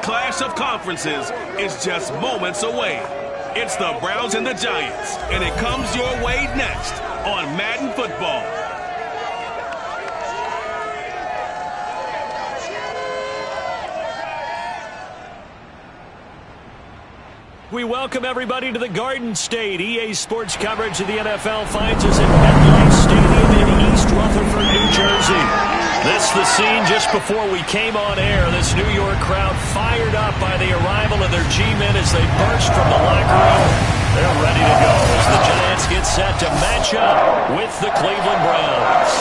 clash of conferences is just moments away. It's the Browns and the Giants, and it comes your way next on Madden Football. We welcome everybody to the Garden State. EA Sports coverage of the NFL finds us at MetLife Stadium in East Rutherford, New Jersey. This the scene just before we came on air. This New York crowd fired up by the arrival of their G-men as they burst from the locker room. They're ready to go as the Giants get set to match up with the Cleveland Browns.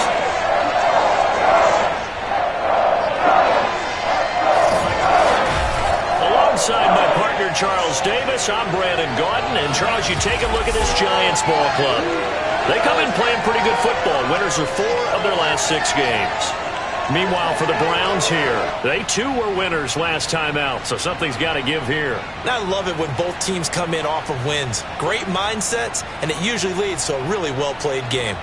Alongside my partner, Charles Davis, I'm Brandon Gaudin. And, Charles, you take a look at this Giants ball club. They come in playing pretty good football. Winners of 4 of their last 6 games. Meanwhile, for the Browns here, they too were winners last time out, so something's got to give here. I love it when both teams come in off of wins. Great mindsets, and it usually leads to a really well-played game.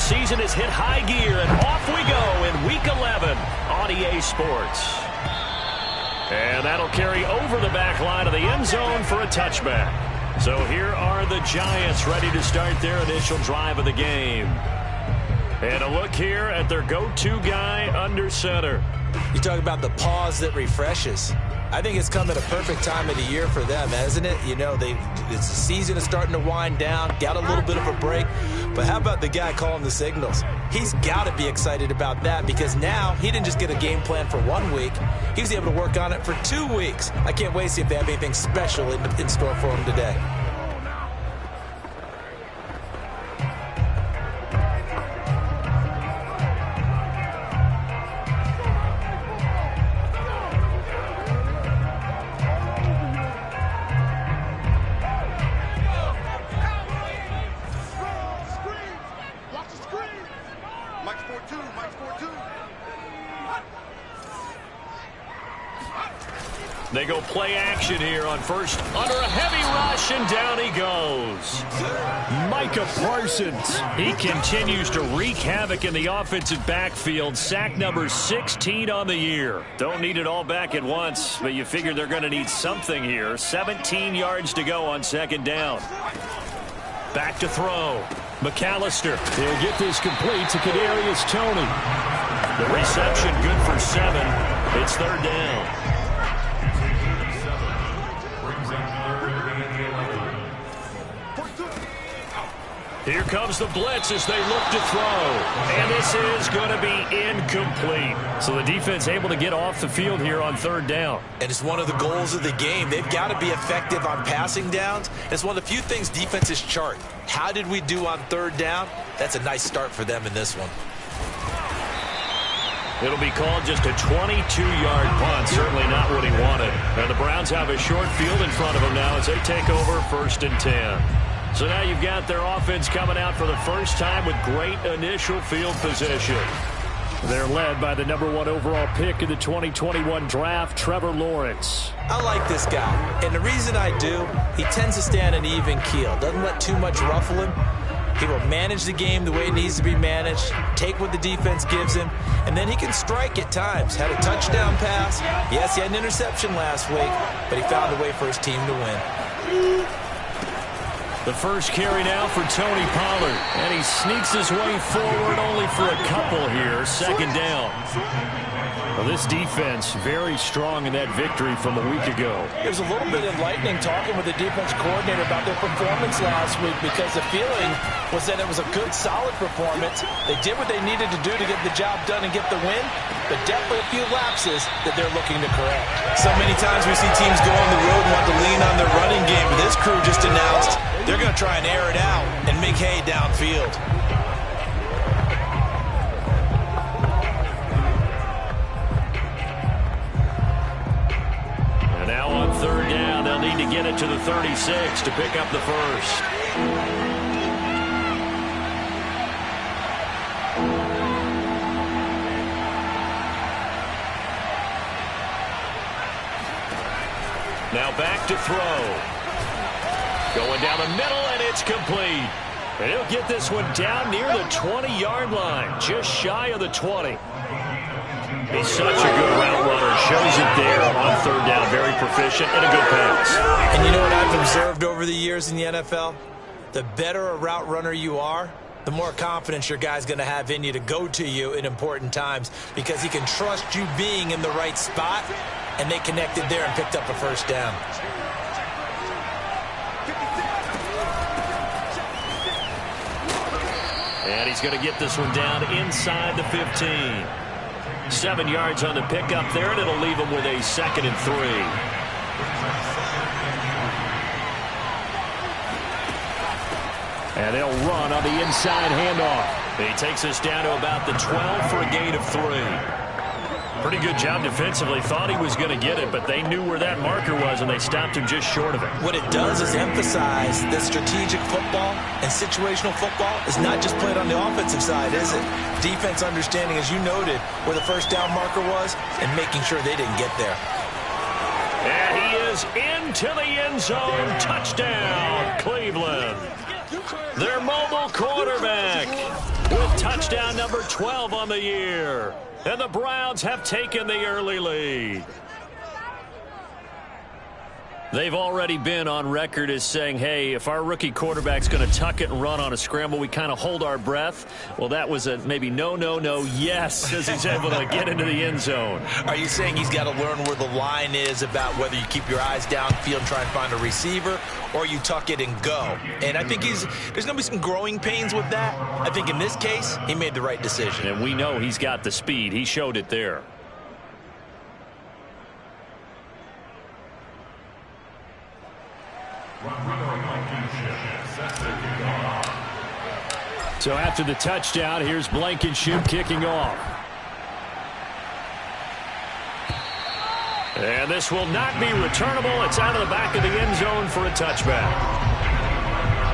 Season has hit high gear, and off we go in Week 11 on EA Sports. And that'll carry over the back line of the end zone for a touchback. So here are the Giants ready to start their initial drive of the game. And a look here at their go-to guy under center. You talk about the pause that refreshes. I think it's come at a perfect time of the year for them, hasn't it? You know, the season is starting to wind down, got a little bit of a break. But how about the guy calling the signals? He's got to be excited about that because now he didn't just get a game plan for 1 week. He was able to work on it for 2 weeks. I can't wait to see if they have anything special in store for him today. They go play action here on first under a heavy rush, and down he goes. Micah Parsons. He continues to wreak havoc in the offensive backfield. Sack number 16 on the year. Don't need it all back at once, but you figure they're going to need something here. 17 yards to go on second down. Back to throw. McAllister. He'll get this complete to Kadarius Toney. The reception good for 7. It's third down. Here comes the blitz as they look to throw. And this is going to be incomplete. So the defense able to get off the field here on third down. And it's one of the goals of the game. They've got to be effective on passing downs. It's one of the few things defenses chart. How did we do on third down? That's a nice start for them in this one. It'll be called just a 22-yard punt. Certainly not what he wanted. And the Browns have a short field in front of them now as they take over first and 10. So now you've got their offense coming out for the first time with great initial field position. They're led by the #1 overall pick in the 2021 draft, Trevor Lawrence. I like this guy, and the reason I do, he tends to stay on an even keel. Doesn't let too much ruffle him. He will manage the game the way it needs to be managed, take what the defense gives him, and then he can strike at times. Had a touchdown pass. Yes, he had an interception last week, but he found a way for his team to win. The first carry now for Tony Pollard. And he sneaks his way forward only for a couple here. Second down. Well, this defense very strong in that victory from a week ago. It was a little bit enlightening talking with the defense coordinator about their performance last week, because the feeling was that it was a good, solid performance. They did what they needed to do to get the job done and get the win, but definitely a few lapses that they're looking to correct. So many times we see teams go on the road and want to lean on their running game, but this crew just announced they're going to try and air it out and make hay downfield. Now on third down, they'll need to get it to the 36 to pick up the first. Now back to throw. Going down the middle, and it's complete. And he'll get this one down near the 20-yard line, just shy of the 20. He's such a good route runner. Shows it there on third down. Very proficient and a good pass. And you know what I've observed over the years in the NFL? The better a route runner you are, the more confidence your guy's going to have in you to go to you in important times, because he can trust you being in the right spot, and they connected there and picked up a first down. And he's going to get this one down inside the 15. 7 yards on the pickup there, and it'll leave him with a 2nd and 3. And they'll run on the inside handoff. He takes us down to about the 12 for a gain of 3. Pretty good job defensively. Thought he was going to get it, but they knew where that marker was, and they stopped him just short of it. What it does is emphasize that strategic football and situational football is not just played on the offensive side, is it? Defense understanding, as you noted, where the first down marker was and making sure they didn't get there. And he is into the end zone. Touchdown, Cleveland. Their mobile quarterback with touchdown number 12 on the year. And the Browns have taken the early lead. They've already been on record as saying, hey, if our rookie quarterback's going to tuck it and run on a scramble, we kind of hold our breath. Well, that was a maybe no, yes, as he's able to get into the end zone. Are you saying he's got to learn where the line is about whether you keep your eyes downfield and try and find a receiver, or you tuck it and go? And I think there's going to be some growing pains with that. I think in this case, he made the right decision. And we know he's got the speed. He showed it there. So after the touchdown, here's Blankenship kicking off. And this will not be returnable. It's out of the back of the end zone for a touchback.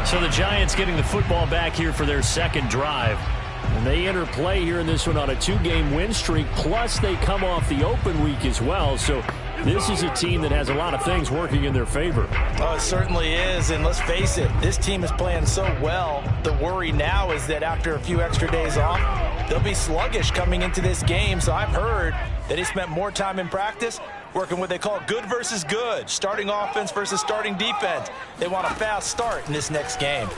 So the Giants getting the football back here for their second drive. And they enter play here in this one on a 2-game win streak, plus they come off the open week as well. So this is a team that has a lot of things working in their favor. Oh, it certainly is, and let's face it, this team is playing so well. The worry now is that after a few extra days off, they'll be sluggish coming into this game. So I've heard that he spent more time in practice working what they call good versus good, starting offense versus starting defense. They want a fast start in this next game.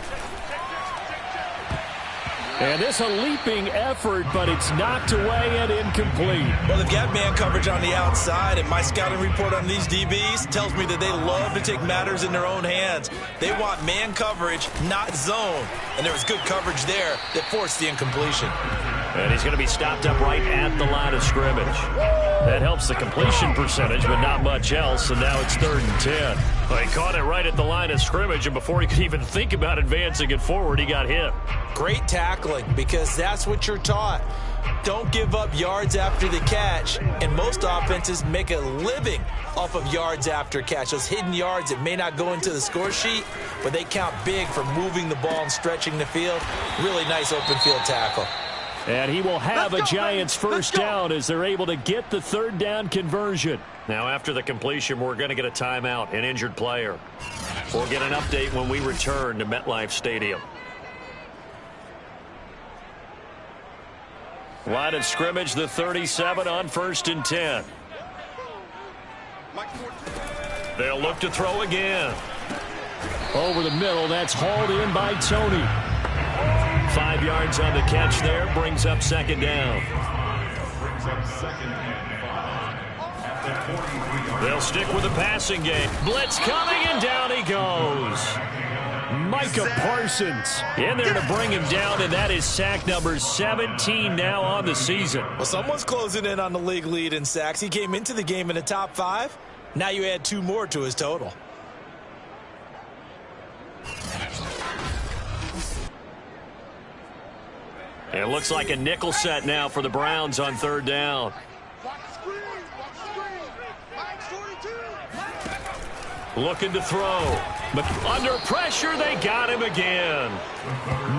And this a leaping effort, but it's knocked away and incomplete. Well, they've got man coverage on the outside, and my scouting report on these DBs tells me that they love to take matters in their own hands. They want man coverage, not zone. And there was good coverage there that forced the incompletion. And he's going to be stopped up right at the line of scrimmage. That helps the completion percentage, but not much else, and now it's 3rd and 10. Well, he caught it right at the line of scrimmage, and before he could even think about advancing it forward, he got hit. Great tackling, because that's what you're taught. Don't give up yards after the catch, and most offenses make a living off of yards after catch. Those hidden yards that may not go into the score sheet, but they count big for moving the ball and stretching the field. Really nice open field tackle. And he will have a Giants first down as they're able to get the 3rd down conversion. Now after the completion, we're going to get a timeout, an injured player. We'll get an update when we return to MetLife Stadium. Line of scrimmage, the 37 on 1st and 10. They'll look to throw again. Over the middle, that's hauled in by Tony. 5 yards on the catch there, brings up 2nd down. They'll stick with the passing game. Blitz coming, and down he goes. Micah Parsons in there to bring him down, and that is sack number 17 now on the season. Well, someone's closing in on the league lead in sacks. He came into the game in the top 5. Now you add 2 more to his total. It looks like a nickel set now for the Browns on 3rd down. Looking to throw. But under pressure, they got him again.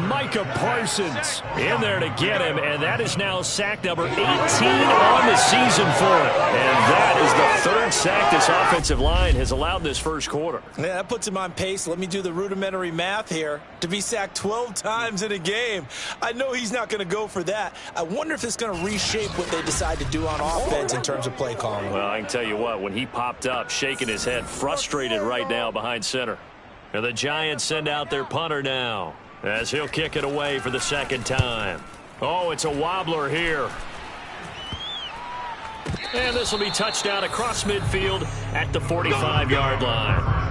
Micah Parsons in there to get him, and that is now sack number 18 on the season for it. And that is the 3rd sack this offensive line has allowed this first quarter. Yeah, that puts him on pace. Let me do the rudimentary math here. To be sacked 12 times in a game, I know he's not going to go for that. I wonder if it's going to reshape what they decide to do on offense in terms of play calling. Well, I can tell you what, when he popped up, shaking his head, frustrated right now behind center. And the Giants send out their punter now, as he'll kick it away for the 2nd time. Oh, it's a wobbler here. And this will be touchdown across midfield at the 45-yard line.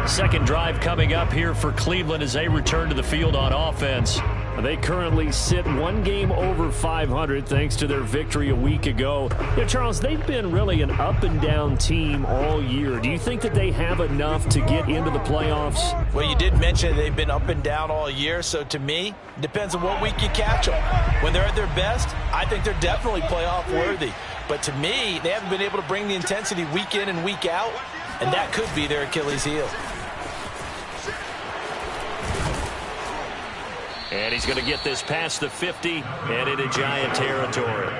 2nd drive coming up here for Cleveland as they return to the field on offense. They currently sit 1 game over 500 thanks to their victory a week ago. Yeah, Charles, they've been really an up-and-down team all year. Do you think that they have enough to get into the playoffs? Well, you did mention they've been up and down all year, so to me, it depends on what week you catch them. When they're at their best, I think they're definitely playoff-worthy. But to me, they haven't been able to bring the intensity week in and week out, and that could be their Achilles heel. And he's going to get this past the 50 and into Giant territory.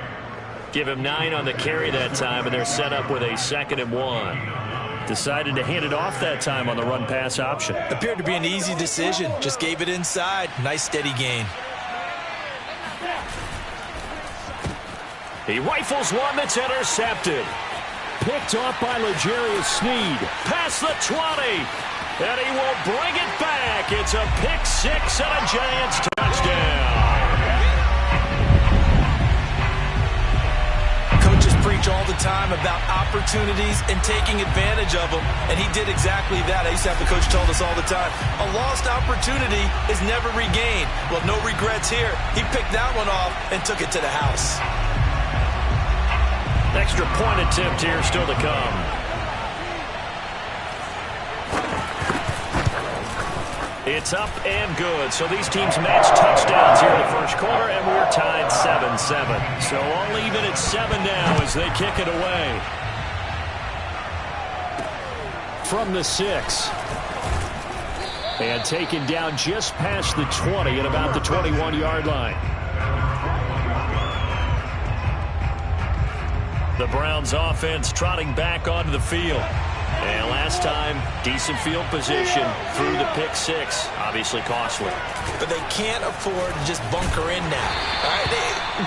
Give him 9 on the carry that time, and they're set up with a 2nd and 1. Decided to hand it off that time on the run-pass option. Appeared to be an easy decision. Just gave it inside. Nice steady gain. He rifles one that's intercepted. Picked off by L'Jarius Sneed. Past the 20. And he will bring it back. It's a pick 6 and a Giants touchdown. Coaches preach all the time about opportunities and taking advantage of them, and he did exactly that. I used to have the coach told us all the time, a lost opportunity is never regained. Well, no regrets here. He picked that one off and took it to the house. Extra point attempt here still to come. It's up and good. So these teams match touchdowns here in the first quarter, and we're tied 7-7. So all even at 7 now as they kick it away. From the 6. And taken down just past the 20 at about the 21-yard line. The Browns offense trotting back onto the field. And last time, decent field position through the pick 6. Obviously costly. But they can't afford to just bunker in now. All right?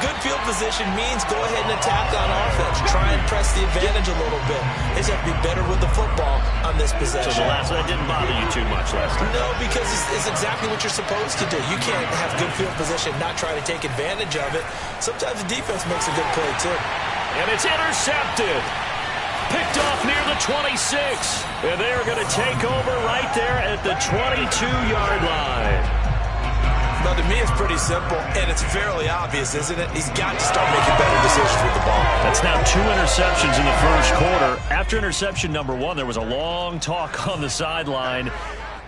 Good field position means go ahead and attack on offense. Try and press the advantage a little bit. They just have to be better with the football on this possession. So that didn't bother you too much last time? No, because it's exactly what you're supposed to do. You can't have good field position, not try to take advantage of it. Sometimes the defense makes a good play, too. And it's intercepted. Picked off near the 26. And they're going to take over right there at the 22-yard line. Well, to me, it's pretty simple, and it's fairly obvious, isn't it? He's got to start making better decisions with the ball. That's now 2 interceptions in the first quarter. After interception number 1, there was a long talk on the sideline.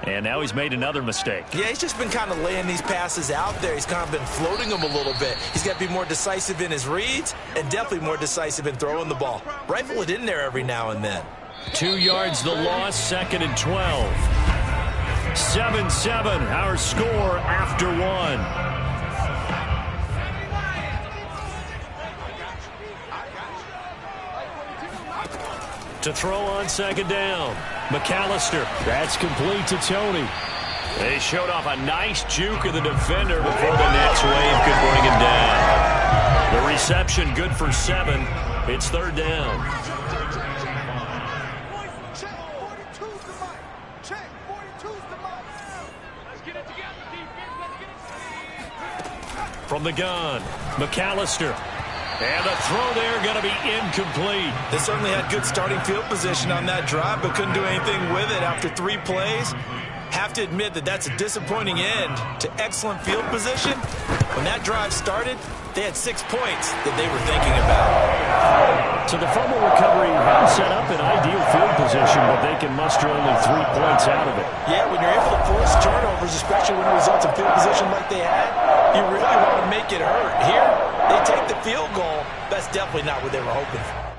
And now he's made another mistake. Yeah, he's just been kind of laying these passes out there. He's kind of been floating them a little bit. He's got to be more decisive in his reads and definitely more decisive in throwing the ball. Rifle it in there every now and then. 2 yards the loss, 2nd and 12. 7-7, our score after 1. To throw on 2nd down. McAllister. That's complete to Tony. They showed off a nice juke of the defender before the next wave could bring him down. The reception good for 7. It's 3rd down. From the gun, McAllister. And the throw there going to be incomplete. They certainly had good starting field position on that drive, but couldn't do anything with it after 3 plays. Have to admit that that's a disappointing end to excellent field position. When that drive started, they had 6 points that they were thinking about. So the fumble recovery has set up an ideal field position, but they can muster only 3 points out of it. Yeah, when you're able to force turnovers, especially when it results in field position like they had, you really want to make it hurt. Here, they take the field goal. That's definitely not what they were hoping for.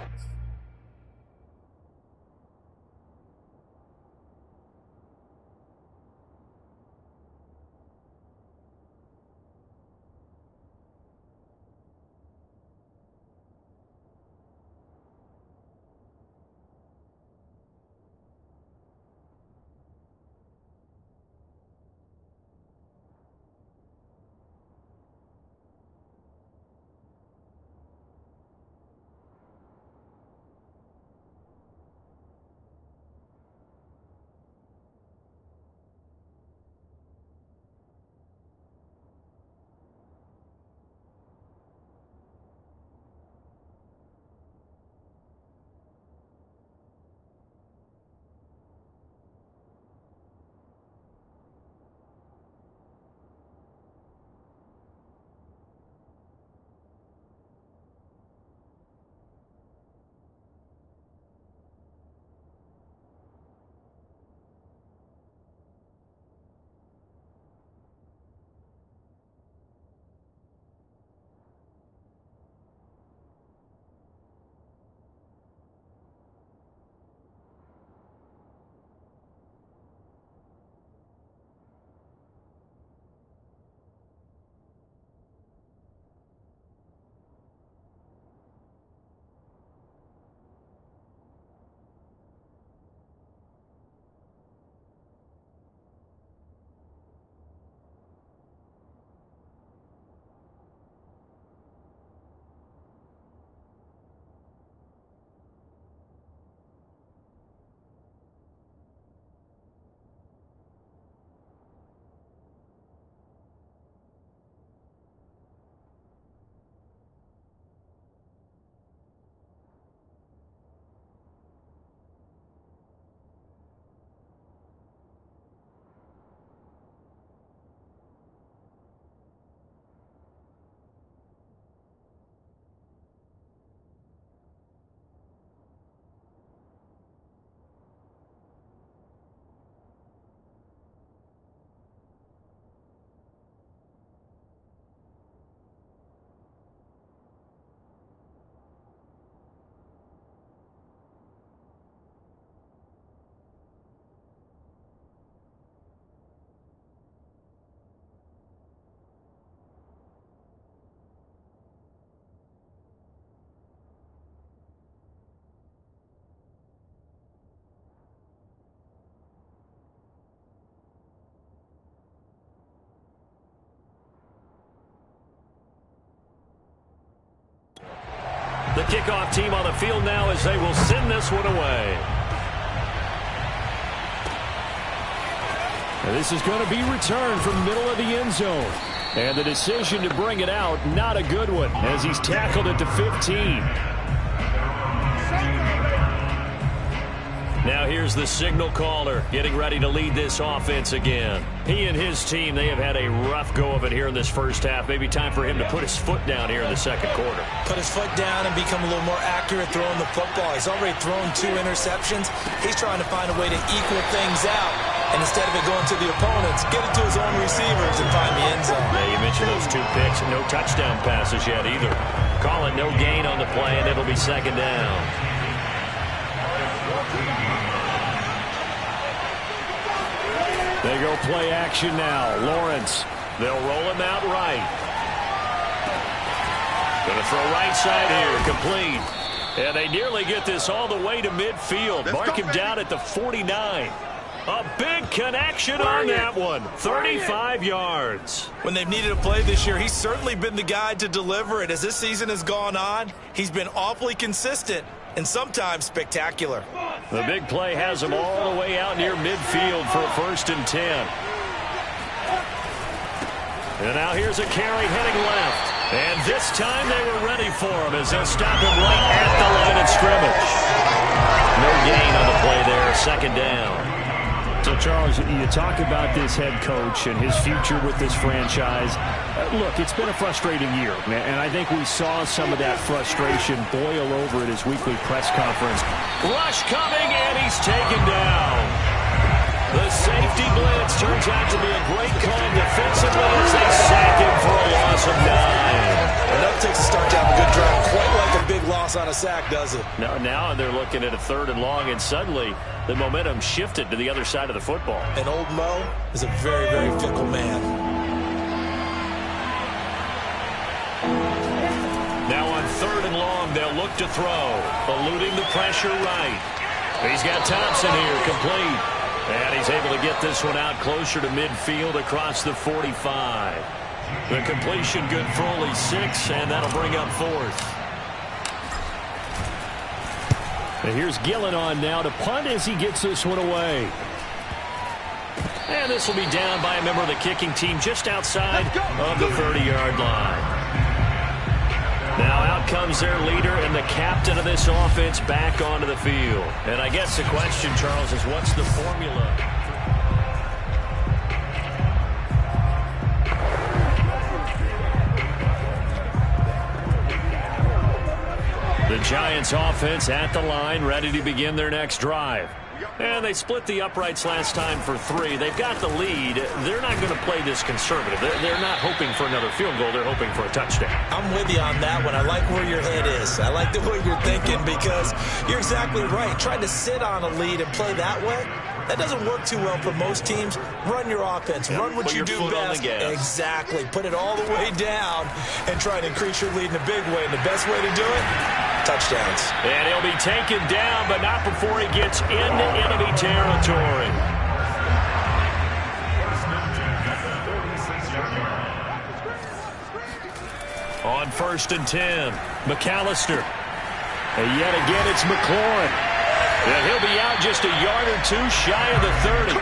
The kickoff team on the field now as they will send this one away. And this is going to be returned from the middle of the end zone. And the decision to bring it out, not a good one, as he's tackled at the 15. Now here's the signal caller getting ready to lead this offense again. He and his team, they have had a rough go of it here in this first half. Maybe time for him to put his foot down here in the second quarter. Put his foot down and become a little more accurate throwing the football. He's already thrown 2 interceptions. He's trying to find a way to equal things out. And instead of it going to the opponents, get it to his own receivers and find the end zone. Yeah, you mentioned those 2 picks. No touchdown passes yet either. Call it no gain on the play, and it'll be second down. They go play action now. Lawrence. They'll roll him out right. Going to throw right side here. Complete. And they nearly get this all the way to midfield. Mark him down at the 49. A big connection on that one. 35 yards. When they've needed a play this year, he's certainly been the guy to deliver it. As this season has gone on, he's been awfully consistent and sometimes spectacular. The big play has him all the way out near midfield for a 1st and 10. And now here's a carry heading left. And this time they were ready for him as they'll stop him right at the line of scrimmage. No gain on the play there, second down. So, Charles, you talk about this head coach and his future with this franchise. Look, it's been a frustrating year, and I think we saw some of that frustration boil over at his weekly press conference. Rush coming, and he's taken down. The safety blitz turns out to be a great call defensively as they sack him for a loss of 9. Enough takes a start to have a good drive. Quite like a big loss on a sack, does it? Now they're looking at a 3rd and long, and suddenly the momentum shifted to the other side of the football. And old Mo is a very, very fickle man. Now on 3rd and long, they'll look to throw. Eluding the pressure right. He's got Thompson here, complete. And he's able to get this one out closer to midfield across the 45. The completion good for only 6, and that'll bring up 4th. And here's Gillen on now to punt as he gets this one away. And this will be down by a member of the kicking team just outside of the 30-yard line. Now out comes their leader and the captain of this offense back onto the field. And I guess the question, Charles, is what's the formula? The Giants offense at the line, ready to begin their next drive. And they split the uprights last time for 3. They've got the lead. They're not going to play this conservative. They're not hoping for another field goal. They're hoping for a touchdown. I'm with you on that one. I like where your head is. I like the way you're thinking because you're exactly right. Trying to sit on a lead and play that way, that doesn't work too well for most teams. Run your offense. Run what you do best. Exactly. Put it all the way down and try to increase your lead in a big way. And the best way to do it, touchdowns. And he'll be taken down, but not before he gets into enemy territory. On 1st and 10, McAllister. And yet again, it's McLaurin. And he'll be out just a yard or 2 shy of the 30.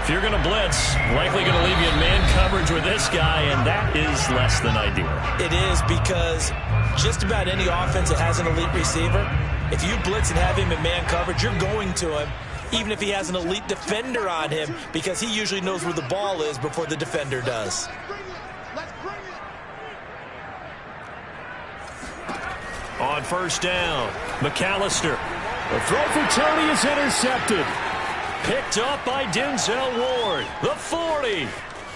If you're going to blitz, likely going to leave you in man coverage with this guy, and that is less than ideal. It is because just about any offense that has an elite receiver, if you blitz and have him in man coverage, you're going to him, even if he has an elite defender on him, because he usually knows where the ball is before the defender does. On 1st down, McAllister. The throw for Tony is intercepted. Picked up by Denzel Ward. The 40.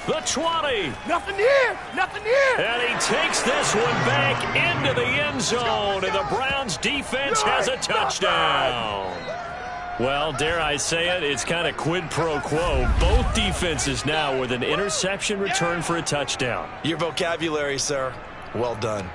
The 20. Nothing here. Nothing here. And he takes this one back into the end zone. And the Browns defense has a touchdown. Well, dare I say it, it's kind of quid pro quo. Both defenses now with an interception return for a touchdown. Your vocabulary, sir. Well done.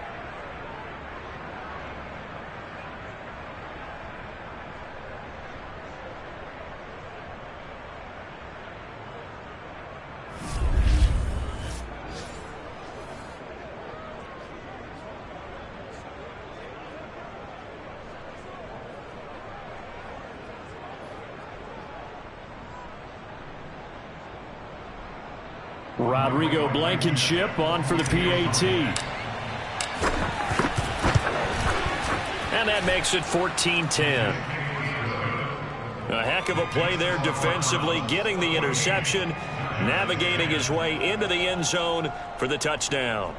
Rodrigo Blankenship on for the PAT. And that makes it 14-10. A heck of a play there defensively, getting the interception, navigating his way into the end zone for the touchdown.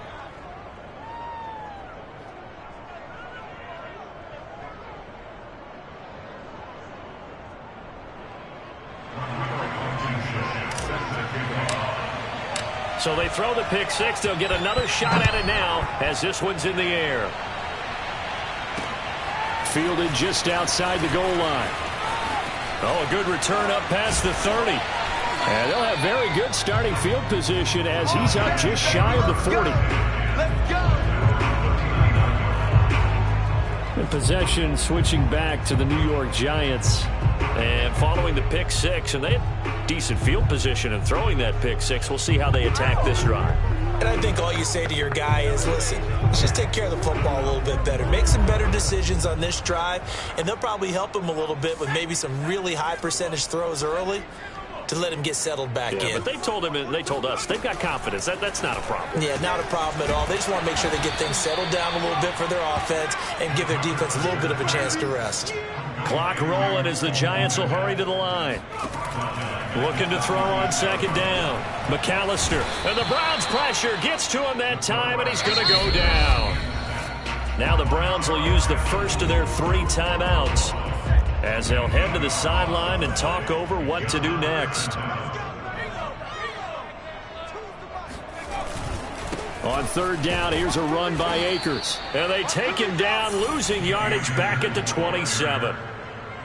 So they throw the pick 6. They'll get another shot at it now as this one's in the air. Fielded just outside the goal line. Oh, a good return up past the 30. And they'll have very good starting field position as he's up just shy of the 40. Let's go. And possession switching back to the New York Giants. And following the pick 6, and they have decent field position and throwing that pick 6. We'll see how they attack this drive. And I think all you say to your guy is, listen, let's just take care of the football a little bit better. Make some better decisions on this drive, and they'll probably help him a little bit with maybe some really high percentage throws early. to let him get settled back in. But they told us they've got confidence. That's not a problem. Yeah, not a problem at all. They just want to make sure they get things settled down a little bit for their offense and give their defense a little bit of a chance to rest. Clock rolling as the Giants will hurry to the line. Looking to throw on second down. McAllister. And the Browns pressure gets to him that time, and he's going to go down. Now the Browns will use the first of their 3 timeouts as they'll head to the sideline and talk over what to do next. On third down, here's a run by Akers. And they take him down, losing yardage back at the 27.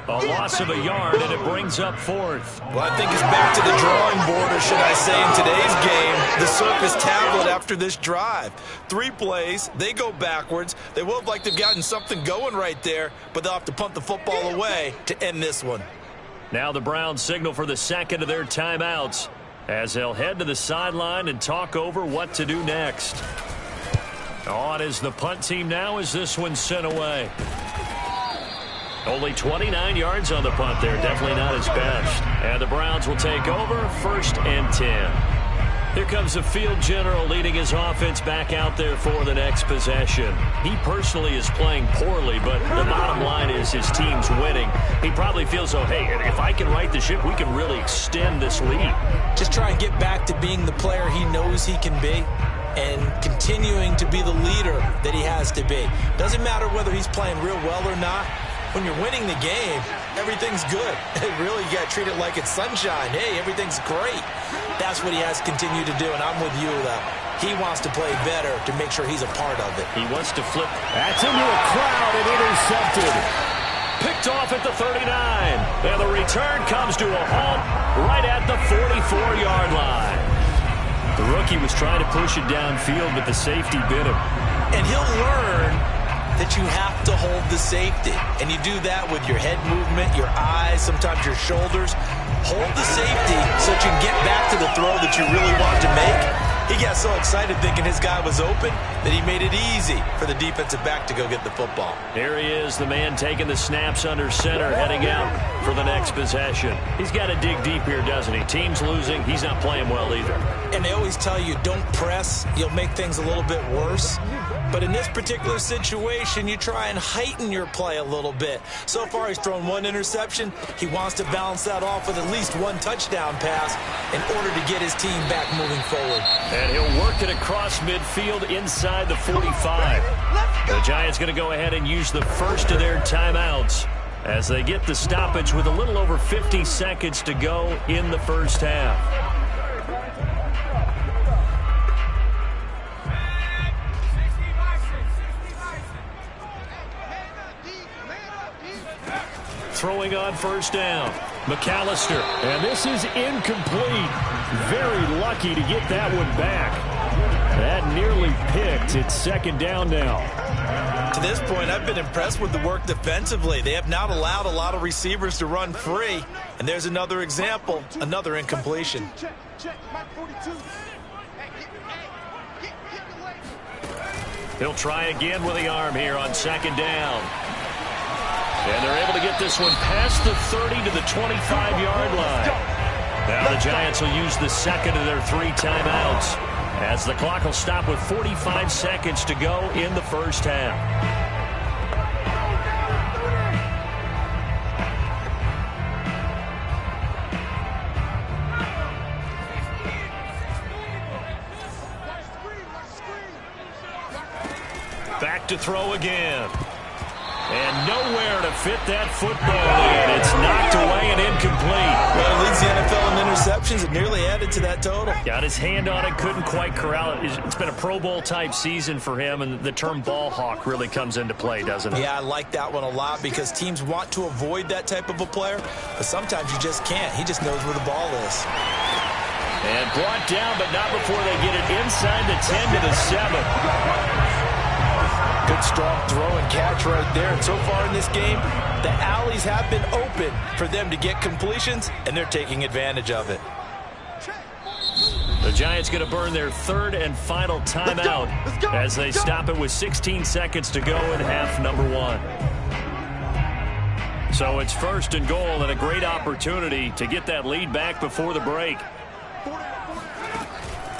A loss of a yard, and it brings up 4th. Well, I think it's back to the drawing board, or should I say in today's game, the Surface tablet after this drive. 3 plays, they go backwards. They will have liked to have gotten something going right there, but they'll have to punt the football away to end this one. Now the Browns signal for the second of their timeouts as they'll head to the sideline and talk over what to do next. On is the punt team now as this one's sent away. Only 29 yards on the punt there. Definitely not his best. And the Browns will take over 1st and 10. Here comes the field general leading his offense back out there for the next possession. He personally is playing poorly, but the bottom line is his team's winning. He probably feels, oh, hey, if I can right the ship, we can really extend this lead. Just try and get back to being the player he knows he can be and continuing to be the leader that he has to be. Doesn't matter whether he's playing real well or not. When you're winning the game, everything's good. Really, you got to treat it like it's sunshine. Hey, everything's great. That's what he has to continue to do, and I'm with you, though. He wants to play better to make sure he's a part of it. He wants to flip. That's into a crowd and intercepted. Picked off at the 39. And the return comes to a halt right at the 44-yard line. The rookie was trying to push it downfield, but the safety bit him. And he'll learn that you have to hold the safety. And you do that with your head movement, your eyes, sometimes your shoulders. Hold the safety so that you can get back to the throw that you really want to make. He got so excited thinking his guy was open that he made it easy for the defensive back to go get the football. Here he is, the man taking the snaps under center, heading out for the next possession. He's got to dig deep here, doesn't he? Team's losing. He's not playing well either. And they always tell you, don't press. You'll make things a little bit worse. But in this particular situation, you try and heighten your play a little bit. So far, he's thrown 1 interception. He wants to balance that off with at least 1 touchdown pass in order to get his team back moving forward. And he'll work it across midfield inside the 45. The Giants going to go ahead and use the first of their timeouts as they get the stoppage with a little over 50 seconds to go in the first half. Throwing on first down. McAllister. And this is incomplete. Very lucky to get that one back. That nearly picked. It's second down now. To this point, I've been impressed with the work defensively. They have not allowed a lot of receivers to run free. And there's another example, another incompletion. He'll try again with the arm here on second down. And they're able to get this one past the 30 to the 25-yard line. Now the Giants will use the second of their 3 timeouts as the clock will stop with 45 seconds to go in the first half. Back to throw again. And nowhere to fit that football in. It's knocked away and incomplete. Well, it leads the NFL in interceptions. It nearly added to that total. Got his hand on it, couldn't quite corral it. It's been a Pro Bowl-type season for him, and the term ball hawk really comes into play, doesn't it? Yeah, I like that one a lot because teams want to avoid that type of a player, but sometimes you just can't. He just knows where the ball is. And brought down, but not before they get it inside the 10 to the 7. Good strong throw and catch right there. And so far in this game, the alleys have been open for them to get completions, and they're taking advantage of it. The Giants going to burn their 3rd and final timeout as they stop it with 16 seconds to go in half number 1. So it's 1st and goal and a great opportunity to get that lead back before the break.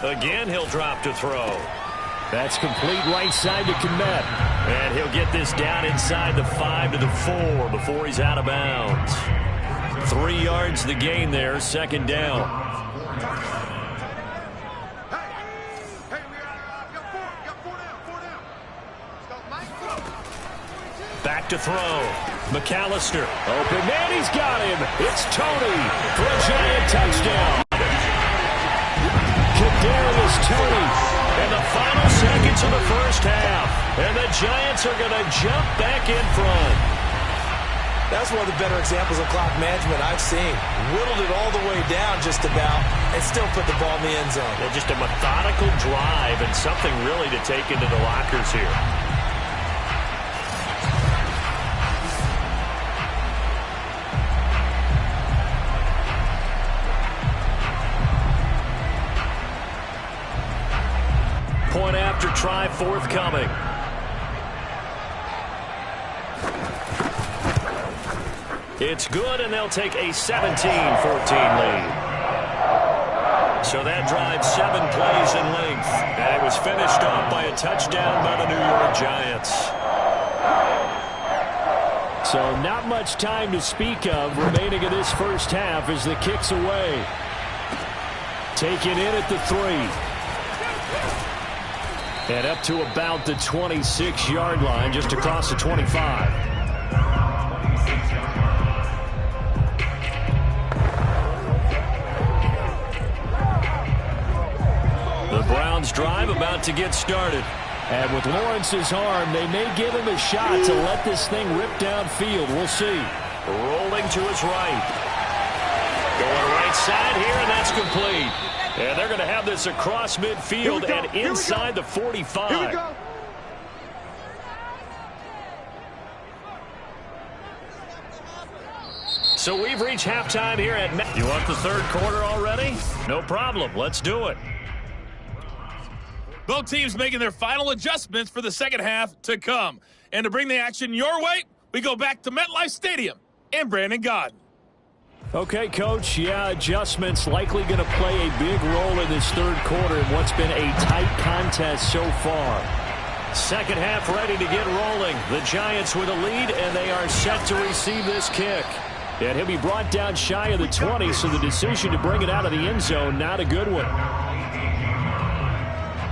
Again, he'll drop to throw. That's complete right side to Kmet. And he'll get this down inside the 5 to the 4 before he's out of bounds. 3 yards the gain there, 2nd down. Back to throw. McAllister. Open man, he's got him. It's Tony for a Giant touchdown. Kadarius Toney in the final seconds of the first half. And the Giants are going to jump back in front. That's one of the better examples of clock management I've seen. Whittled it all the way down just about and still put the ball in the end zone. Well, just a methodical drive and something really to take into the lockers here. Point after try forthcoming. It's good, and they'll take a 17-14 lead. So that drive 7 plays in length, and it was finished off by a touchdown by the New York Giants. So not much time to speak of remaining in this first half as the kick's away. Taken in at the 3. And up to about the 26-yard line, just across the 25. The Browns drive about to get started. And with Lawrence's arm, they may give him a shot to let this thing rip downfield. We'll see. Rolling to his right. Going right side here, and that's complete. And they're going to have this across midfield and inside the 45. Here we go. So we've reached halftime here at You want the third quarter already? No problem. Let's do it. Both teams making their final adjustments for the second half to come. And to bring the action your way, we go back to MetLife Stadium and Brandon Gaudin. Okay, Coach. Yeah, adjustments likely going to play a big role in this third quarter in what's been a tight contest so far. Second half ready to get rolling. The Giants with a lead, and they are set to receive this kick. And he'll be brought down shy of the 20, so the decision to bring it out of the end zone, not a good one.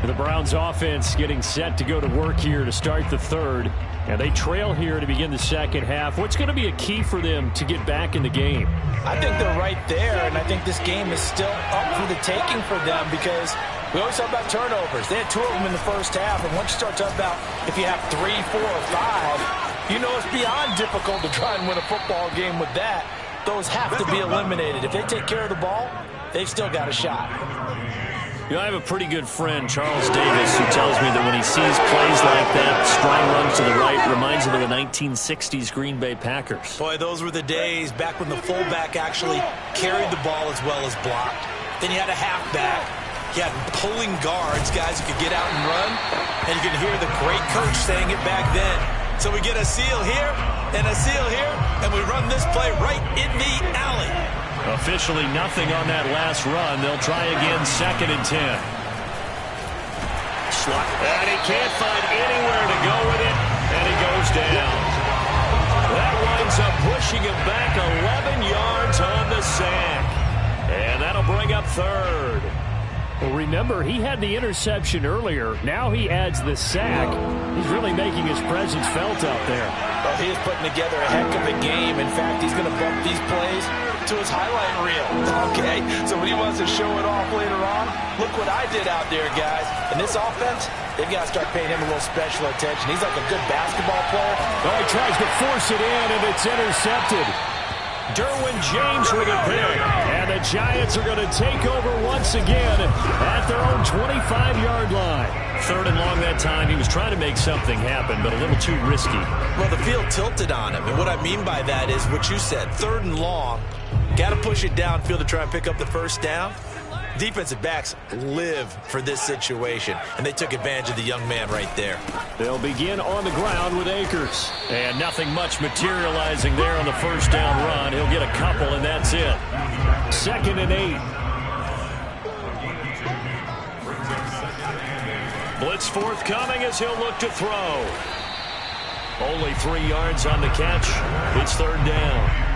The Browns offense getting set to go to work here to start the third. And they trail here to begin the second half. What's going to be a key for them to get back in the game? I think they're right there, and I think this game is still up for the taking for them because we always talk about turnovers. They had 2 of them in the first half, and once you start talking about if you have 3, 4, or 5, you know it's beyond difficult to try and win a football game with that. Those have to be eliminated. If they take care of the ball, they've still got a shot. You know, I have a pretty good friend, Charles Davis, who tells me that when he sees plays like that, strong runs to the right, reminds him of the 1960s Green Bay Packers. Boy, those were the days back when the fullback actually carried the ball as well as blocked. Then you had a halfback. You had pulling guards, guys who could get out and run. And you could hear the great coach saying it back then. So we get a seal here and a seal here, and we run this play right in the alley. Officially nothing on that last run. They'll try again, 2nd and 10. And he can't find anywhere to go with it, and he goes down. That winds up pushing him back 11 yards on the sack. And that'll bring up 3rd. Well, remember, he had the interception earlier. Now he adds the sack. He's really making his presence felt out there. Well, he is putting together a heck of a game. In fact, he's going to bump these plays to his highlight reel. Okay, so when he wants to show it off later on, look what I did out there, guys. And this offense, they've got to start paying him a little special attention. He's like a good basketball player. Oh, he tries to force it in, and it's intercepted. Derwin James with a pick. And the Giants are going to take over once again at their own 25-yard line. 3rd and long that time. He was trying to make something happen, but a little too risky. Well, the field tilted on him. And what I mean by that is what you said. 3rd and long. Got to push it downfield to try and pick up the first down. Defensive backs live for this situation, and they took advantage of the young man right there. They'll begin on the ground with Akers. And nothing much materializing there on the first down run. He'll get a couple, and that's it. 2nd and 8. Blitz forthcoming as he'll look to throw. Only 3 yards on the catch. It's 3rd down.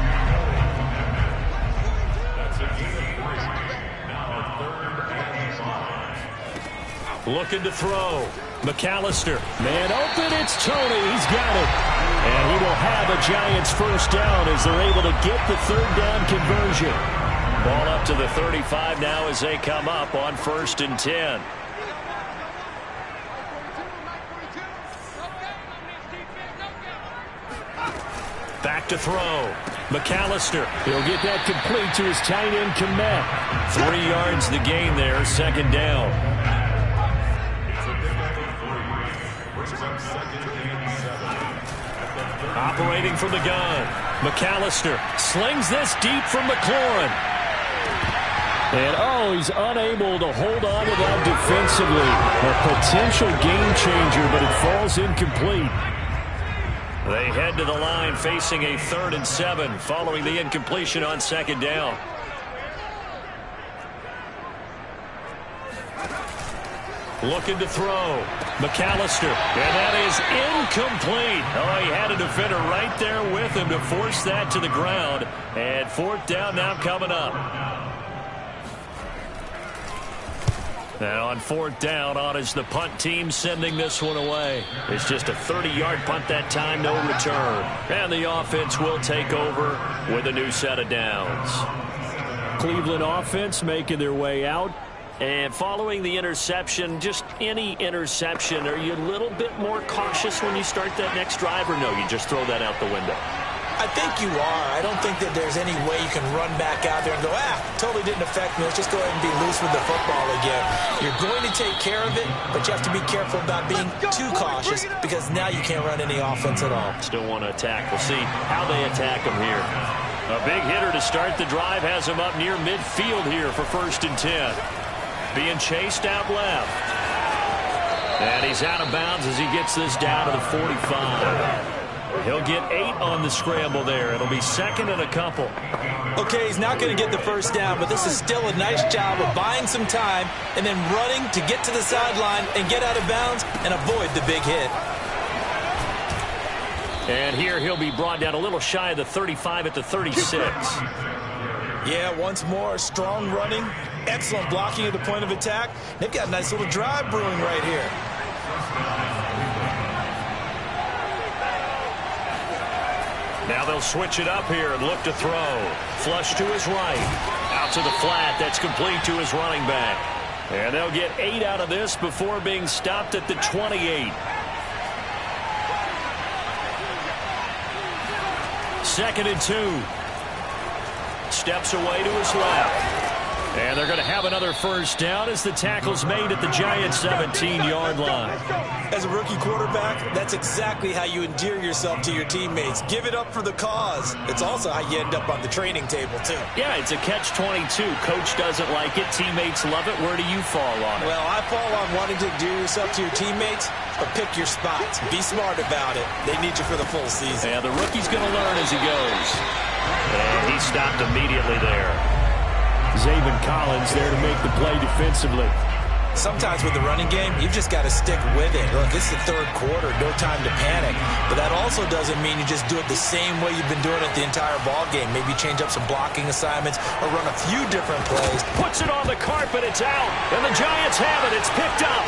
Looking to throw. McAllister. Man open. It's Tony. He's got it. And he will have a Giants first down as they're able to get the 3rd down conversion. Ball up to the 35 now as they come up on 1st and 10. Back to throw. McAllister. He'll get that complete to his tight end, Komet. 3 yards the gain there. 2nd down. Operating from the gun. McAllister slings this deep from McLaurin. And, he's unable to hold on to that defensively. A potential game changer, but it falls incomplete. They head to the line facing a 3rd and 7 following the incompletion on 2nd down. Looking to throw. McAllister. And that is incomplete. He had a defender right there with him to force that to the ground. And 4th down now coming up. Now on 4th down, on is the punt team sending this one away. It's just a 30-yard punt that time, no return. And the offense will take over with a new set of downs. Cleveland offense making their way out. And following the interception, just any interception, are you a little bit more cautious when you start that next drive, or no, you just throw that out the window? I think you are. I don't think that there's any way you can run back out there and go, totally didn't affect me. Let's just go ahead and be loose with the football again. You're going to take care of it, but you have to be careful about being too cautious because now you can't run any offense at all. Still want to attack. We'll see how they attack him here. A big hitter to start the drive has him up near midfield here for 1st and 10. Being chased out left. And he's out of bounds as he gets this down to the 45. He'll get 8 on the scramble there. It'll be 2nd and a couple. Okay, he's not going to get the first down, but this is still a nice job of buying some time and then running to get to the sideline and get out of bounds and avoid the big hit. And here he'll be brought down a little shy of the 35 at the 36. Yeah, once more, strong running, excellent blocking at the point of attack. They've got a nice little drive brewing right here. Now they'll switch it up here and look to throw. Flush to his right. Out to the flat. That's complete to his running back. And they'll get 8 out of this before being stopped at the 28. 2nd and 2. Steps away to his left. And they're going to have another first down as the tackle's made at the Giants' 17-yard line. As a rookie quarterback, that's exactly how you endear yourself to your teammates. Give it up for the cause. It's also how you end up on the training table, too. Yeah, it's a catch-22. Coach doesn't like it. Teammates love it. Where do you fall on it? Well, I fall on wanting to endear yourself to your teammates, but pick your spots. Be smart about it. They need you for the full season. Yeah, the rookie's going to learn as he goes. And he stopped immediately there. Zaven Collins there to make the play defensively. Sometimes with the running game, you've just got to stick with it. Look, it's the 3rd quarter, no time to panic. But that also doesn't mean you just do it the same way you've been doing it the entire ball game. Maybe change up some blocking assignments or run a few different plays. Puts it on the carpet, it's out. And the Giants have it, it's picked up.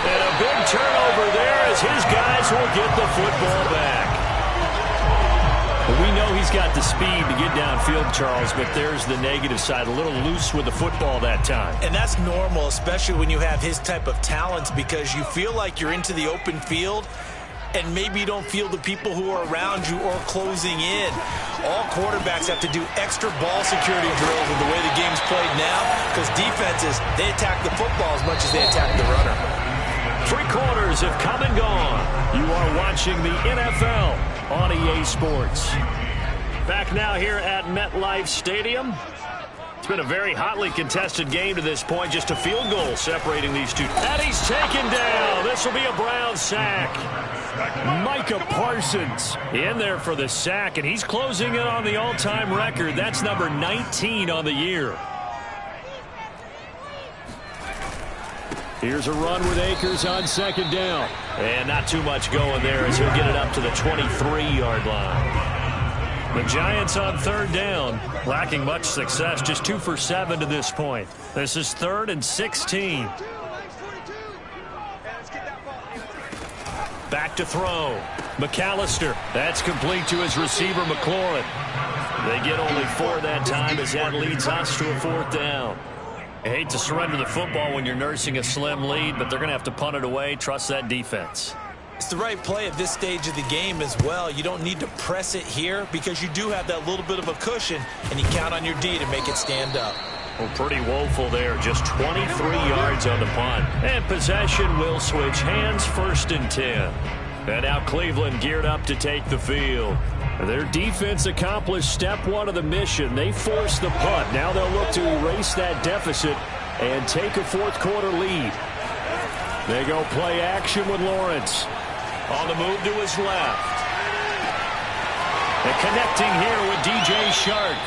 And a big turnover there as his guys will get the football back. We know he's got the speed to get downfield, Charles, but there's the negative side. A little loose with the football that time. And that's normal, especially when you have his type of talents, because you feel like you're into the open field and maybe you don't feel the people who are around you or closing in. All quarterbacks have to do extra ball security drills with the way the game's played now, because defenses, they attack the football as much as they attack the runner. 3 quarters have come and gone. You are watching the NFL on EA Sports. Back now here at MetLife Stadium. It's been a very hotly contested game to this point. Just a field goal separating these two. And he's taken down. This will be a Brown sack. Micah Parsons in there for the sack, and he's closing in on the all-time record. That's number 19 on the year. Here's a run with Akers on second down. And not too much going there as he'll get it up to the 23-yard line. The Giants on third down, lacking much success, just 2 for 7 to this point. This is 3rd and 16. Back to throw. McAllister. That's complete to his receiver, McLaurin. They get only 4 that time as that leads us to a 4th down. I hate to surrender the football when you're nursing a slim lead, but they're going to have to punt it away. Trust that defense. It's the right play at this stage of the game as well. You don't need to press it here because you do have that little bit of a cushion, and you count on your D to make it stand up. Well, pretty woeful there. Just 23 yards on the punt. And possession will switch hands, 1st and 10. And now Cleveland geared up to take the field. Their defense accomplished step 1 of the mission. They forced the punt. Now they'll look to erase that deficit and take a 4th quarter lead. They go play action with Lawrence. On the move to his left. And connecting here with DJ Shark.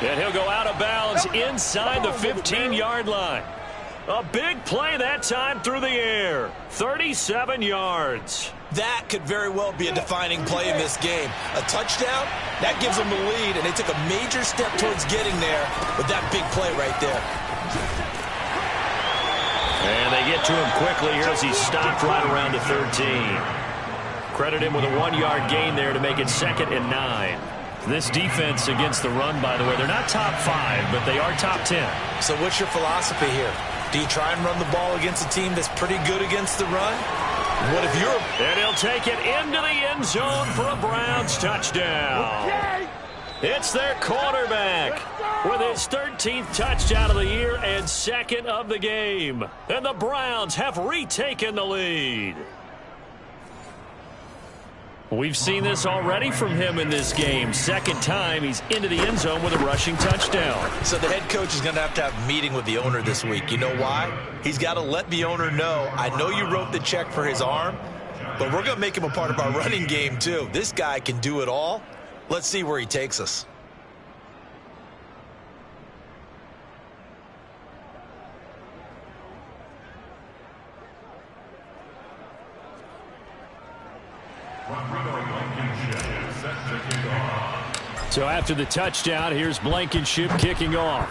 And he'll go out of bounds inside the 15-yard line. A big play that time through the air. 37 yards. That could very well be a defining play in this game. A touchdown, that gives them the lead, and they took a major step towards getting there with that big play right there. And they get to him quickly here as he stopped right around the 13. Credit him with a 1-yard gain there to make it 2nd and 9. This defense against the run, by the way, they're not top 5, but they are top 10. So what's your philosophy here? Do you try and run the ball against a team that's pretty good against the run? What if you're... And he'll take it into the end zone for a Browns touchdown. Okay. It's their quarterback with his 13th touchdown of the year and 2nd of the game. And the Browns have retaken the lead. We've seen this already from him in this game. 2nd time he's into the end zone with a rushing touchdown. So the head coach is going to have a meeting with the owner this week. You know why? He's got to let the owner know, I know you wrote the check for his arm, but we're going to make him a part of our running game too. This guy can do it all. Let's see where he takes us. So after the touchdown, here's Blankenship kicking off.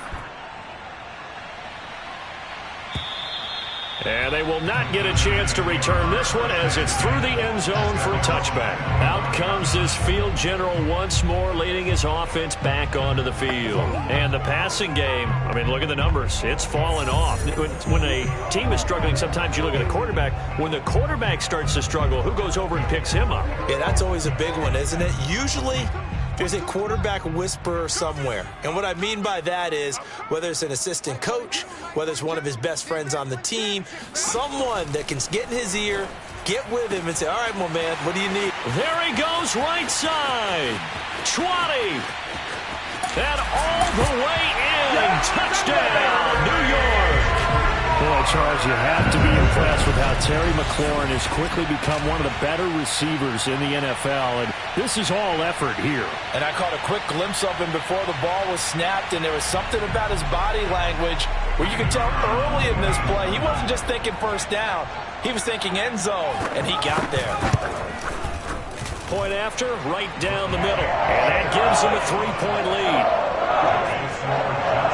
And they will not get a chance to return this one as it's through the end zone for a touchback. Out comes this field general once more, leading his offense back onto the field. And the passing game, I mean, look at the numbers. It's fallen off. When a team is struggling, sometimes you look at a quarterback. When the quarterback starts to struggle, who goes over and picks him up? Yeah, that's always a big one, isn't it? Usually there's a quarterback whisperer somewhere. And what I mean by that is whether it's an assistant coach, whether it's one of his best friends on the team, someone that can get in his ear, get with him and say, all right, my man, what do you need? There he goes, right side. 20. And all the way in. Touchdown, New York. Boy, Charles, you have to be impressed with how Terry McLaurin has quickly become one of the better receivers in the NFL, and this is all effort here. And I caught a quick glimpse of him before the ball was snapped, and there was something about his body language where you could tell early in this play he wasn't just thinking 1st down. He was thinking end zone, and he got there. Point after, right down the middle, and that gives him a 3-point lead.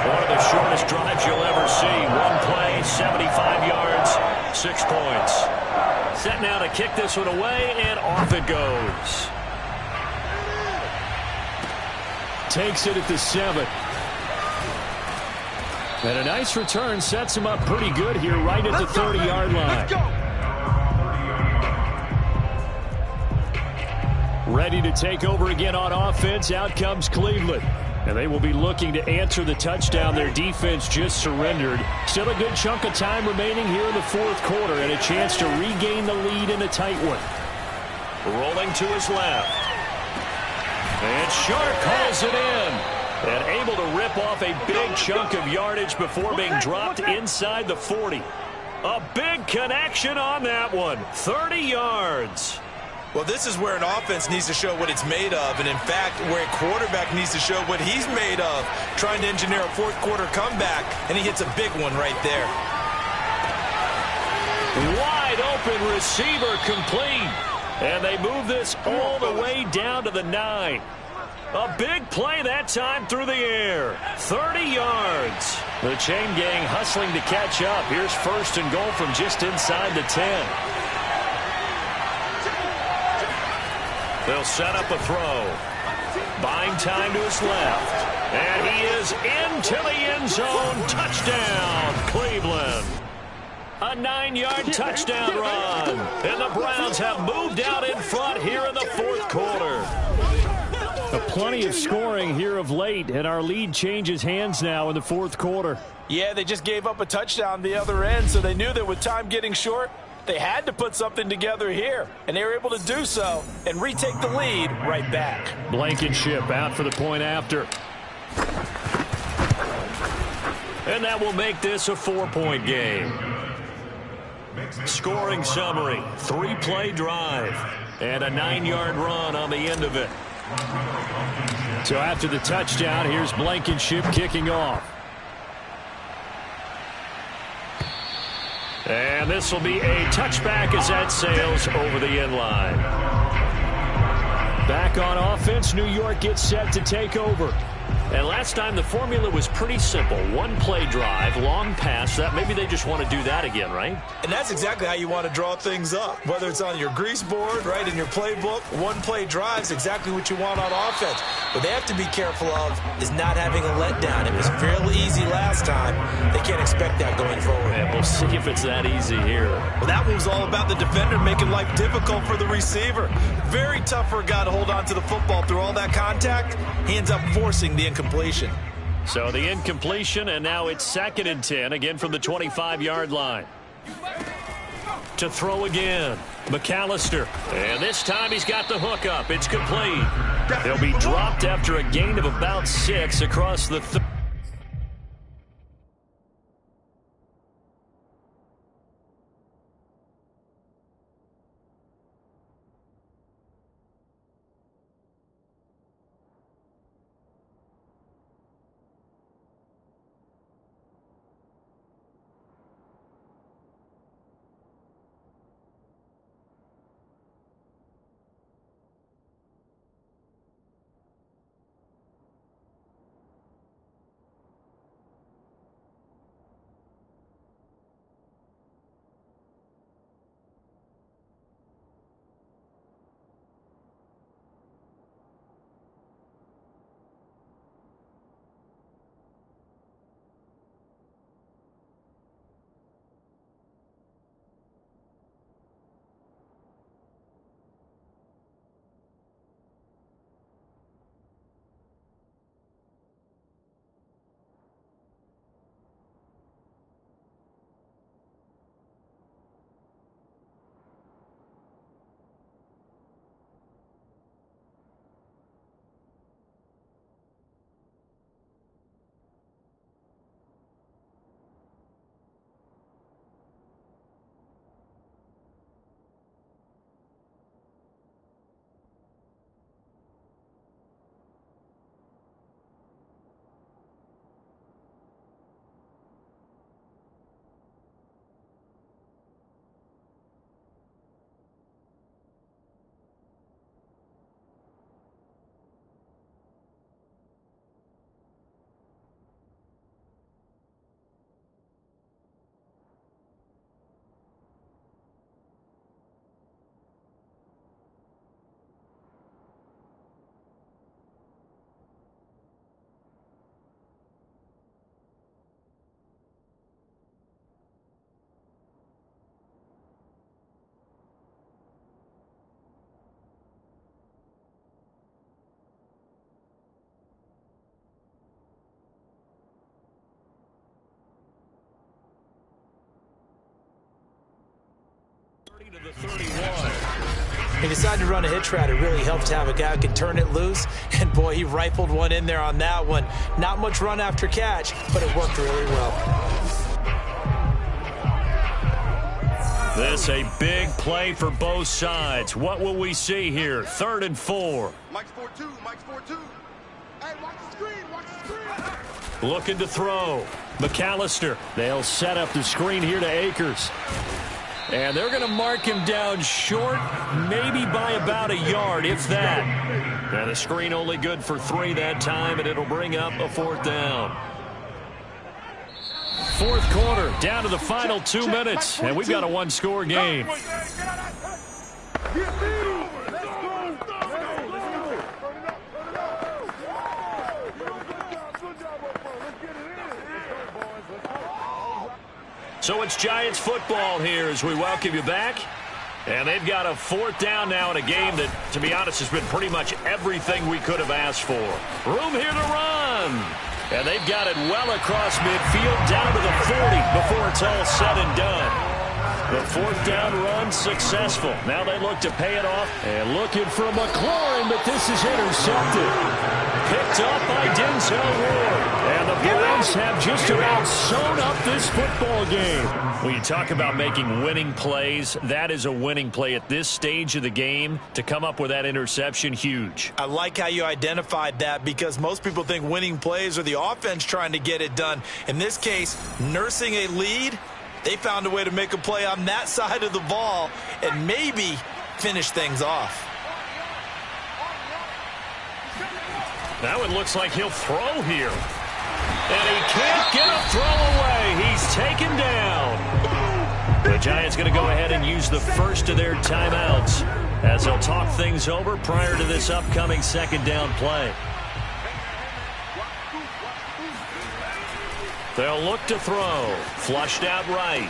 One of the shortest drives you'll ever see. One play, 75 yards, 6 points. Set now to kick this one away, and off it goes. Takes it at the 7. And a nice return sets him up pretty good here right at the 30-yard line. Let's go. Ready to take over again on offense. Out comes Cleveland. And they will be looking to answer the touchdown their defense just surrendered. Still a good chunk of time remaining here in the 4th quarter and a chance to regain the lead in a tight one. Rolling to his left. And Shark hauls it in. And able to rip off a big chunk of yardage before being dropped inside the 40. A big connection on that one. 30 yards. Well, this is where an offense needs to show what it's made of, and in fact, where a quarterback needs to show what he's made of, trying to engineer a fourth quarter comeback, and he hits a big one right there. Wide open receiver complete. And they move this all the way down to the 9. A big play that time through the air. 30 yards. The chain gang hustling to catch up. Here's first and goal from just inside the 10. They'll set up a throw. Buying time to his left. And he is into the end zone. Touchdown, Cleveland. A 9-yard touchdown run. And the Browns have moved out in front here in the fourth quarter. Plenty of scoring here of late, and our lead changes hands now in the fourth quarter. Yeah, they just gave up a touchdown the other end, so they knew that with time getting short, they had to put something together here, and they were able to do so and retake the lead right back. Blankenship out for the point after. And that will make this a 4-point game. Scoring summary, 3-play drive, and a 9-yard run on the end of it. So after the touchdown, here's Blankenship kicking off. And this will be a touchback as that sails over the end line. Back on offense, New York gets set to take over. And last time the formula was pretty simple. 1-play drive, long pass. That maybe they just want to do that again, right? And that's exactly how you want to draw things up. Whether it's on your grease board, right, in your playbook, 1-play drive is exactly what you want on offense. What they have to be careful of is not having a letdown. It was fairly easy last time. They can't expect that going forward. And we'll see if it's that easy here. Well, that one was all about the defender making life difficult for the receiver. Very tough for a guy to hold on to the football through all that contact. He ends up forcing the incompletion. So the incompletion, and now it's 2nd and 10, again from the 25-yard line. To throw again, McAllister. And this time he's got the hook up. It's complete. They'll be dropped after a gain of about 6 across the 30. To the 31. He decided to run a hitch route. It really helps to have a guy who can turn it loose. And, boy, he rifled one in there on that one. Not much run after catch, but it worked really well. This a big play for both sides. What will we see here? 3rd and 4. Mike's 4-2. Mike's 4-2. Hey, watch the screen. Watch the screen. Looking to throw. McAllister. They'll set up the screen here to Akers. And they're going to mark him down short, maybe by about a yard, if that. And the screen only good for 3 that time, and it'll bring up a 4th down. 4th quarter, down to the final 2 minutes, and we've got a 1-score game. So it's Giants football here as we welcome you back. And they've got a 4th down now in a game that, to be honest, has been pretty much everything we could have asked for. Room here to run. And they've got it well across midfield down to the 40 before it's all said and done. The 4th down run successful. Now they look to pay it off. And looking for McLaurin, but this is intercepted. Picked up by Denzel Ward. And the Browns have just about sewn up this football game. When you talk about making winning plays, that is a winning play at this stage of the game. To come up with that interception, huge. I like how you identified that because most people think winning plays are the offense trying to get it done. In this case, nursing a lead, they found a way to make a play on that side of the ball and maybe finish things off. Now it looks like he'll throw here. And he can't get a throw away. He's taken down. The Giants going to go ahead and use the first of their timeouts as they'll talk things over prior to this upcoming 2nd down play. They'll look to throw. Flushed out right.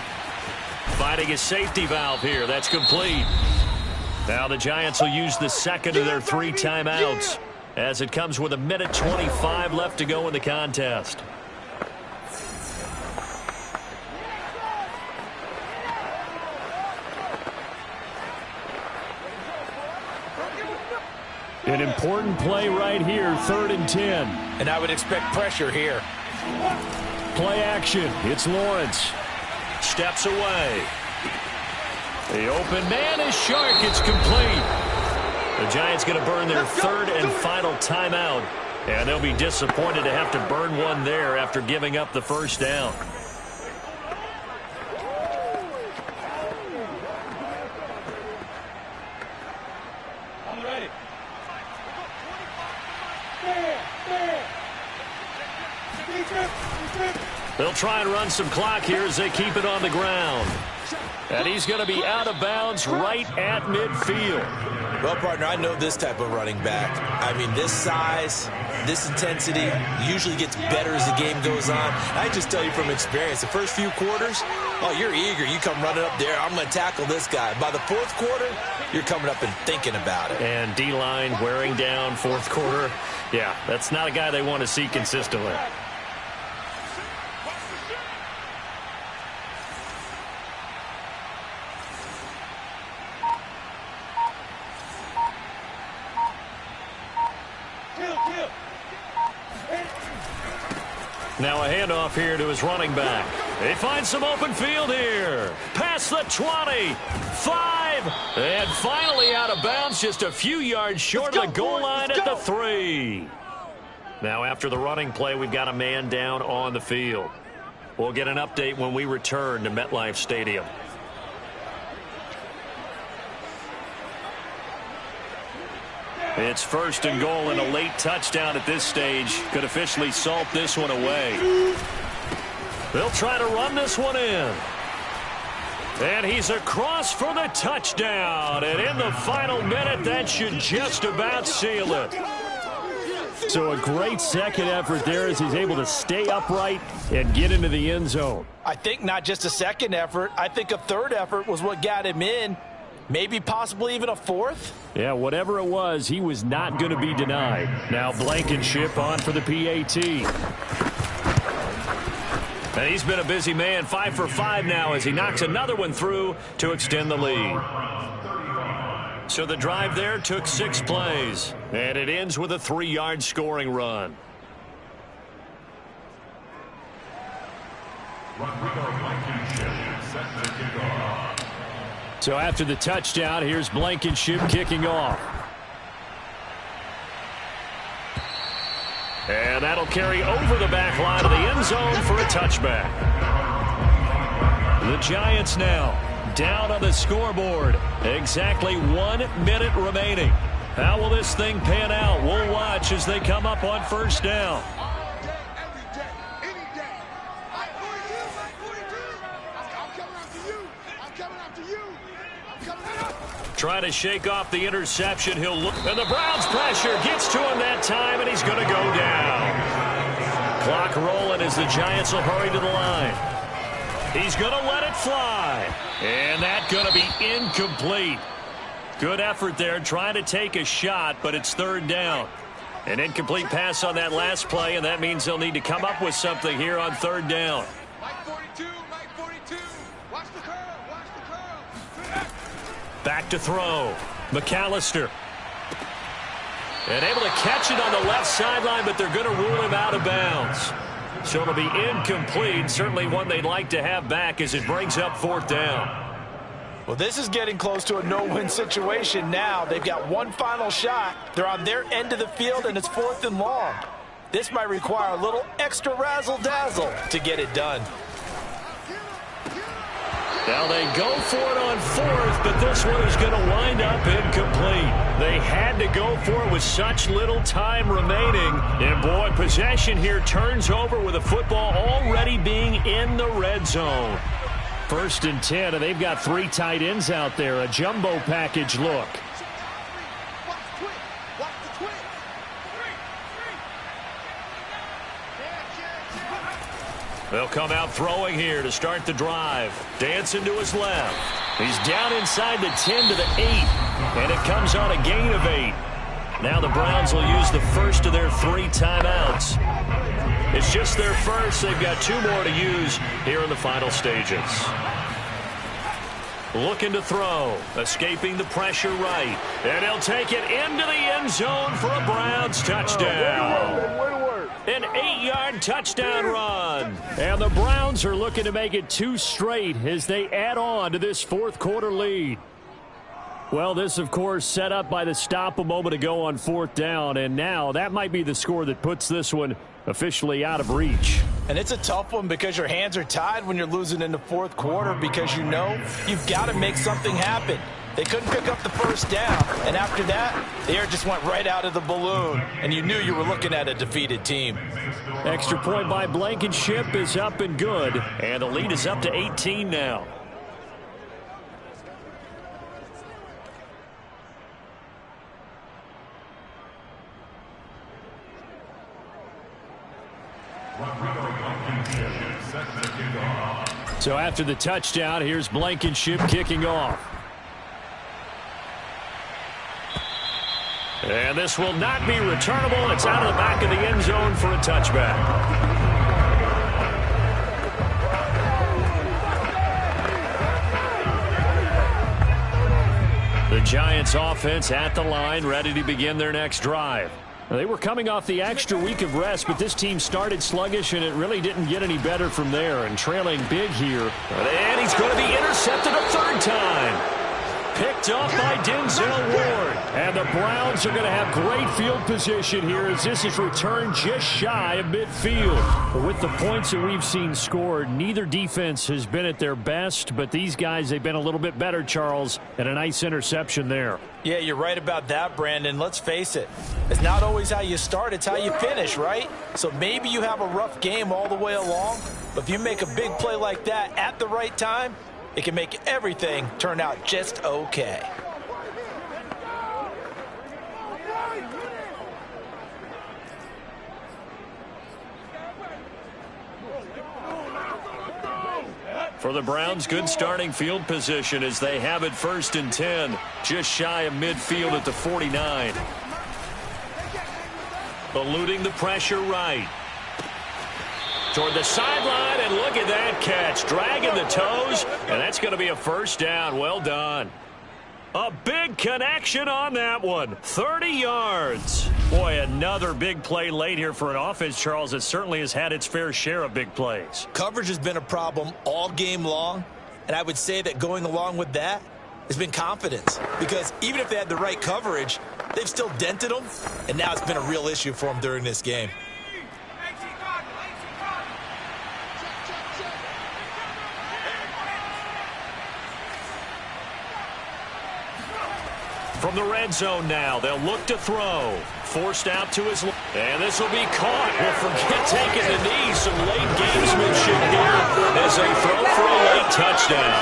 Finding a safety valve here. That's complete. Now the Giants will use the 2nd of their 3 timeouts as it comes with 1:25 left to go in the contest. An important play right here, 3rd and 10. And I would expect pressure here. Play action. It's Lawrence. Steps away. The open man is Shark. It's complete. The Giants going to burn their 3rd and final timeout. And they'll be disappointed to have to burn one there after giving up the 1st down. They'll try and run some clock here as they keep it on the ground. And he's going to be out of bounds right at midfield. Well, partner, I know this type of running back. I mean, this size, this intensity usually gets better as the game goes on. I just tell you from experience, the first few quarters, oh, you're eager. You come running up there. I'm going to tackle this guy. By the 4th quarter, you're coming up and thinking about it. And D-line wearing down 4th quarter. Yeah, that's not a guy they want to see consistently. Now a handoff here to his running back. He finds some open field here. Past the 20, 5, and finally out of bounds just a few yards short of the goal line at the 3. Now after the running play, we've got a man down on the field. We'll get an update when we return to MetLife Stadium. It's 1st and goal, and a late touchdown at this stage could officially salt this one away. They'll try to run this one in. And he's across for the touchdown. And in the final minute, that should just about seal it. So a great second effort there as he's able to stay upright and get into the end zone. I think not just a second effort. I think a 3rd effort was what got him in. Maybe possibly even a 4th. Yeah, whatever it was, he was not going to be denied. Now Blankenship on for the PAT. And he's been a busy man, 5 for 5 now as he knocks another one through to extend the lead. So the drive there took 6 plays, and it ends with a 3-yard scoring run. So after the touchdown, here's Blankenship kicking off. And that'll carry over the back line of the end zone for a touchback. The Giants now down on the scoreboard. Exactly 1 minute remaining. How will this thing pan out? We'll watch as they come up on first down. All day, every day, any day. I'm 42. I'm coming after you. I'm coming after you. I'm coming after. Trying to shake off the interception. He'll look. And the Browns pressure gets to him that time, and he's going to go down. Clock rolling as the Giants will hurry to the line. He's going to let it fly. And that's going to be incomplete. Good effort there trying to take a shot, but it's third down. An incomplete pass on that last play, and that means they'll need to come up with something here on third down. Mike 42. Watch the curl. Back to throw. McAllister. And able to catch it on the left sideline, but they're going to rule him out of bounds. So it'll be incomplete. Certainly one they'd like to have back as it brings up fourth down. Well, this is getting close to a no-win situation now. They've got one final shot. They're on their end of the field, and it's 4th and long. This might require a little extra razzle-dazzle to get it done. Now they go for it on 4th, but this one is going to wind up incomplete. They had to go for it with such little time remaining. And, boy, possession here turns over with the football already being in the red zone. 1st and 10, and they've got 3 tight ends out there. A jumbo package look. They'll come out throwing here to start the drive. Dancing to his left. He's down inside the 10 to the 8. And it comes on a gain of 8. Now the Browns will use the first of their 3 timeouts. It's just their first. They've got 2 more to use here in the final stages. Looking to throw. Escaping the pressure right. And he'll take it into the end zone for a Browns touchdown. An 8-yard touchdown run. And the Browns are looking to make it 2 straight as they add on to this 4th quarter lead. Well, this, of course, set up by the stop a moment ago on 4th down. And now that might be the score that puts this one officially out of reach. And it's a tough one because your hands are tied when you're losing in the 4th quarter because you know you've got to make something happen. They couldn't pick up the first down, and after that, the air just went right out of the balloon, and you knew you were looking at a defeated team. Extra point by Blankenship is up and good, and the lead is up to 18 now. So after the touchdown, here's Blankenship kicking off. And this will not be returnable. It's out of the back of the end zone for a touchback. The Giants offense at the line, ready to begin their next drive. Now, they were coming off the extra week of rest, but this team started sluggish, and it really didn't get any better from there. And trailing big here. And he's going to be intercepted a 3rd time. Picked off by Denzel Ward. And the Browns are going to have great field position here as this is returned just shy of midfield. But with the points that we've seen scored, neither defense has been at their best, but these guys, they've been a little bit better, Charles, and a nice interception there. Yeah, you're right about that, Brandon. Let's face it. It's not always how you start, it's how you finish, right? So maybe you have a rough game all the way along, but if you make a big play like that at the right time, it can make everything turn out just okay. For the Browns, good starting field position as they have it 1st and 10, just shy of midfield at the 49. Eluding the pressure right. Toward the sideline, and look at that catch. Dragging the toes, and that's going to be a 1st down. Well done. A big connection on that one. 30 yards. Boy, another big play late here for an offense, Charles, that certainly has had its fair share of big plays. Coverage has been a problem all game long, and I would say that going along with that has been confidence, because even if they had the right coverage, they've still dented them, and now it's been a real issue for them during this game. From the red zone now, they'll look to throw. Forced out to his left. And this will be caught. Well, forget taking the knee. Some late gamesmanship here as they throw for a late touchdown.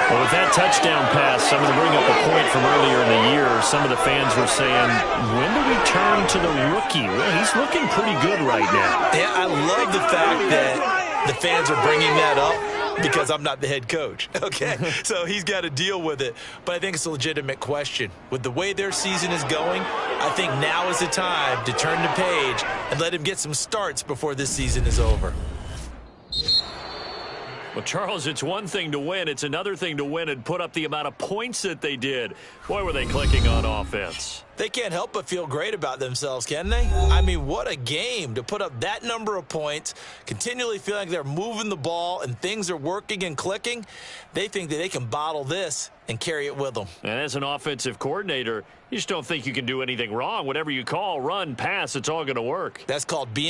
Well, with that touchdown pass, I'm going to bring up a point from earlier in the year. Some of the fans were saying, when do we turn to the rookie? Well, he's looking pretty good right now. Yeah, I love the fact that the fans are bringing that up, because I'm not the head coach, okay? So he's got to deal with it. But I think it's a legitimate question. With the way their season is going, I think now is the time to turn the page and let him get some starts before this season is over. Well, Charles, it's one thing to win. It's another thing to win and put up the amount of points that they did. Boy, were they clicking on offense. They can't help but feel great about themselves, can they? I mean, what a game to put up that number of points, continually feeling like they're moving the ball and things are working and clicking. They think that they can bottle this and carry it with them. And as an offensive coordinator, you just don't think you can do anything wrong. Whatever you call, run, pass, it's all going to work. That's called being